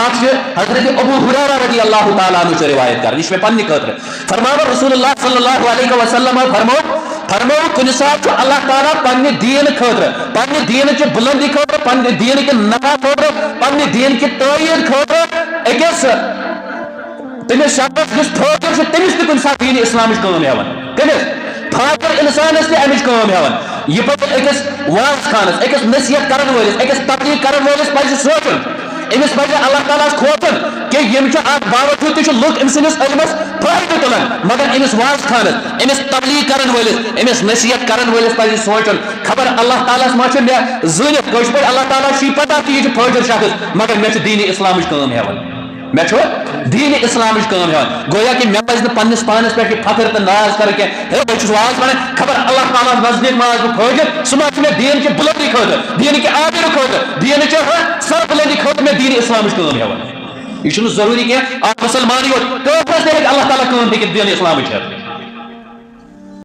पाक से हजरत अबू हुरैरा रज़ियल्लाहु ताला अन्हु से रिवायत कर इसमें पन्ने खतर फरमाया रसूलुल्लाह सल्लल्लाहु अलैहि वसल्लम फरमाओ कुन साथ अल्लाह ताला पन्ने दीन खतर पन्ने दीन के बुलंदी खतर पन्ने दीन के नफा खतर पन्ने दीन के तोयद खतर अकिस तमिस शख्स जिस फाकिर से तमिस ते कुन साथ दीन इस्लाम काम हेवन कमिस फाकिर इंसान से अमिश काम हेवन यह पे अकिस वाज खानस अकिस नसीहत करन वलिस अकिस तबलीग करन वलिस पज सोचन अमिस पज अल्लाह ताला खोतन कि यम बावजूद तु लुक अमसिस इल्मस फायदे तुलान मगर अमिस वाज खानस अमिस तबलीग करन वलिस अमिस नसीहत करन वलिस पज सोचन खबर अल्लाह ताला मा छ मे जुनित कश पे अल्लाह ताला शी पता कि यह फाजिर शख्स मगर मे दीन इस्लाम काम हेवन मे दीन इस्लाम काम हेवन गोया कि मे पज पन्निस पानस पे फखर तो नाज कर के हे बह वाज वन खबर अल्लाह ताला नजदीक माज फाजिर सुमा मे दीन के बुलंदी खतर दीन के आबिर खतर दीन के सर बुलंदी खतर मे दीन इस्लाम काम हेवन यह जरूरी क्या आप मुसलमान अल्लाह ताला काम दीन इस्लाम